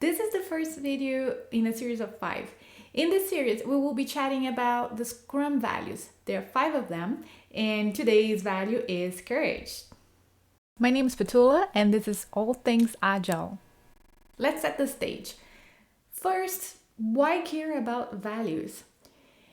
This is the first video in a series of 5. In this series, we will be chatting about the Scrum values. There are 5 of them, and today's value is courage. My name is Petula, and this is All Things Agile. Let's set the stage. First, why care about values?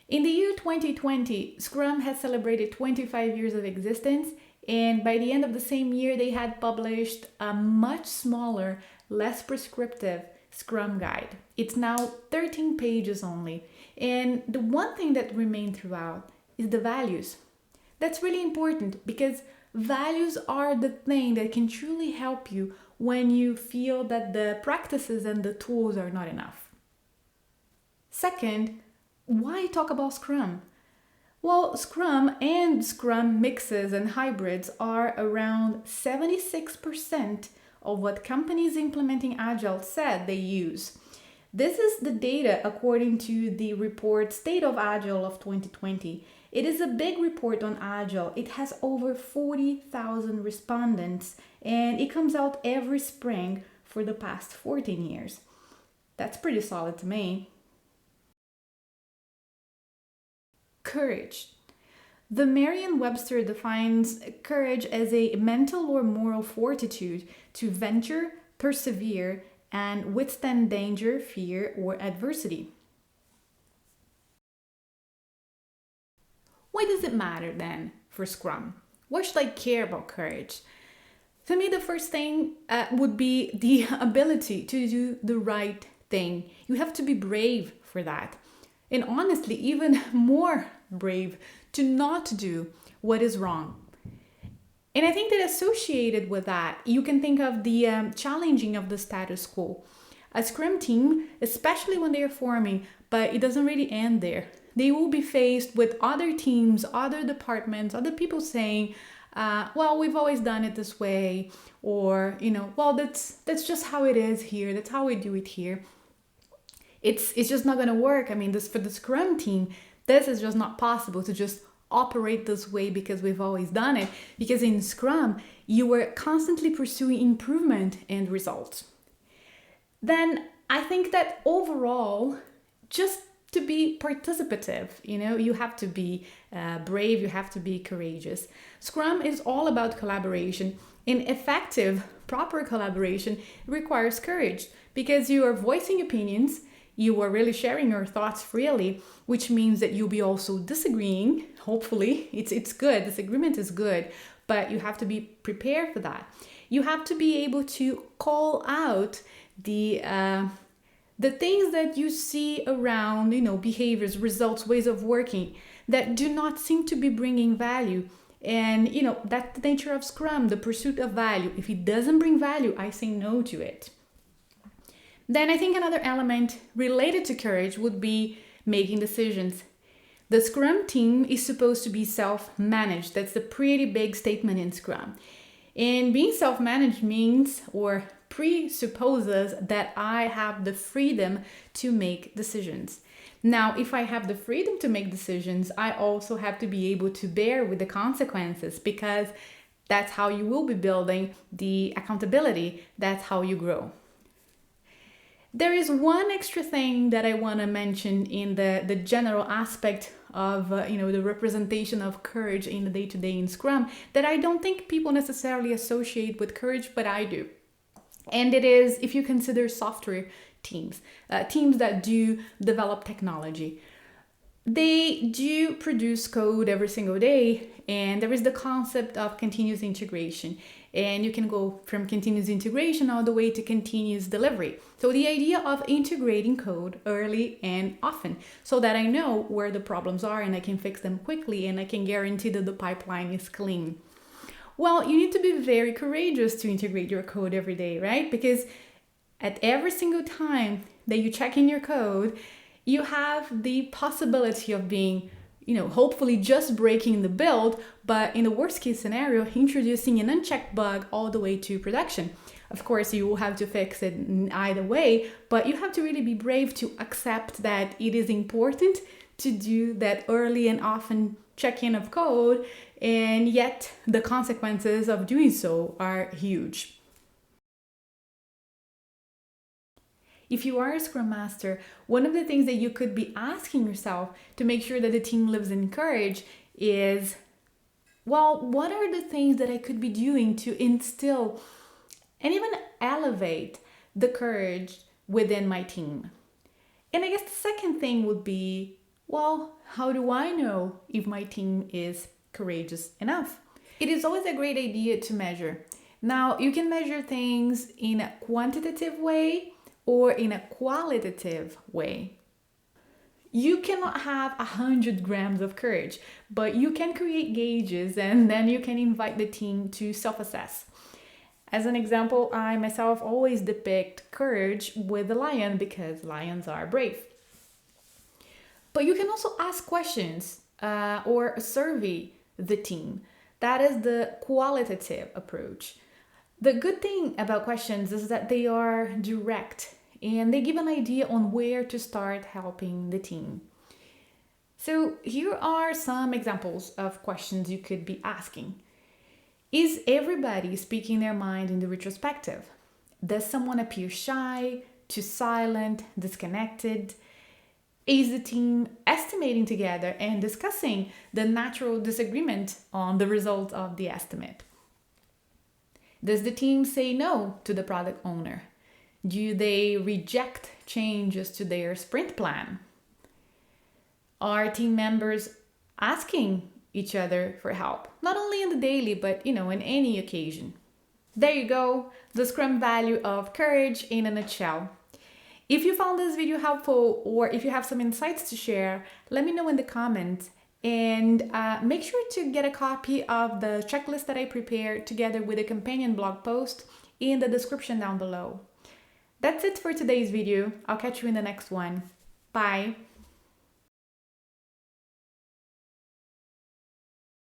In the year 2020, Scrum has celebrated 25 years of existence, and by the end of the same year, they had published a much smaller, less prescriptive Scrum guide. It's now 13 pages only, and the one thing that remained throughout is the values. That's really important because values are the thing that can truly help you when you feel that the practices and the tools are not enough. Second, why talk about Scrum? Well, Scrum and Scrum mixes and hybrids are around 76% of what companies implementing Agile said they use. This is the data according to the report State of Agile of 2020. It is a big report on Agile. It has over 40,000 respondents and it comes out every spring for the past 14 years. That's pretty solid to me. Courage. The Merriam-Webster defines courage as a mental or moral fortitude to venture, persevere, and withstand danger, fear, or adversity. Why does it matter then for Scrum? Why should I care about courage? For me, the first thing would be the ability to do the right thing. You have to be brave for that. And honestly, even more brave to not do what is wrong. And I think that associated with that, you can think of the challenging of the status quo. A Scrum team, especially when they are forming, but it doesn't really end there. They will be faced with other teams, other departments, other people saying, well, we've always done it this way, or, well, that's just how it is here. That's how we do it here. It's just not going to work. I mean, for the Scrum team, this is just not possible to just operate this way because we've always done it. Because in Scrum, you are constantly pursuing improvement and results. Then I think that overall, just to be participative, you have to be brave, you have to be courageous. Scrum is all about collaboration. And effective, proper collaboration requires courage because you are voicing opinions. You are really sharing your thoughts freely, which means that you'll be also disagreeing. Hopefully, it's good. Disagreement is good, but you have to be prepared for that. You have to be able to call out the things that you see around, behaviors, results, ways of working that do not seem to be bringing value. And, that's the nature of Scrum, the pursuit of value. If it doesn't bring value, I say no to it. Then I think another element related to courage would be making decisions. The Scrum team is supposed to be self-managed. That's a pretty big statement in Scrum. And being self-managed means or presupposes that I have the freedom to make decisions. Now, if I have the freedom to make decisions, I also have to be able to bear with the consequences because that's how you will be building the accountability. That's how you grow. There is one extra thing that I want to mention in the general aspect of the representation of courage in the day-to-day in Scrum that I don't think people necessarily associate with courage, but I do. And it is if you consider software teams, teams that do develop technology. They do produce code every single day, and there is the concept of continuous integration. And you can go from continuous integration all the way to continuous delivery. So the idea of integrating code early and often so that I know where the problems are and I can fix them quickly and I can guarantee that the pipeline is clean. Well, you need to be very courageous to integrate your code every day, right? Because at every single time that you check in your code, you have the possibility of being hopefully just breaking the build, but in the worst case scenario, introducing an unchecked bug all the way to production. Of course, you will have to fix it in either way, but you have to really be brave to accept that it is important to do that early and often check-in of code, and yet the consequences of doing so are huge. If you are a Scrum Master, one of the things that you could be asking yourself to make sure that the team lives in courage is, well, what are the things that I could be doing to instill and even elevate the courage within my team? And I guess the second thing would be, well, how do I know if my team is courageous enough? It is always a great idea to measure. Now, you can measure things in a quantitative way or in a qualitative way. You cannot have 100 grams of courage, but you can create gauges and then you can invite the team to self-assess. As an example, I myself always depict courage with a lion because lions are brave. But you can also ask questions or survey the team. That is the qualitative approach. The good thing about questions is that they are direct and they give an idea on where to start helping the team. So here are some examples of questions you could be asking. Is everybody speaking their mind in the retrospective? Does someone appear shy, too silent, disconnected? Is the team estimating together and discussing the natural disagreement on the result of the estimate? Does the team say no to the product owner? Do they reject changes to their sprint plan? Are team members asking each other for help, not only in the daily, but in any occasion? There you go, the Scrum value of courage in a nutshell. If you found this video helpful or if you have some insights to share, let me know in the comments, and make sure to get a copy of the checklist that I prepared together with a companion blog post in the description down below. That's it for today's video. I'll catch you in the next one. Bye.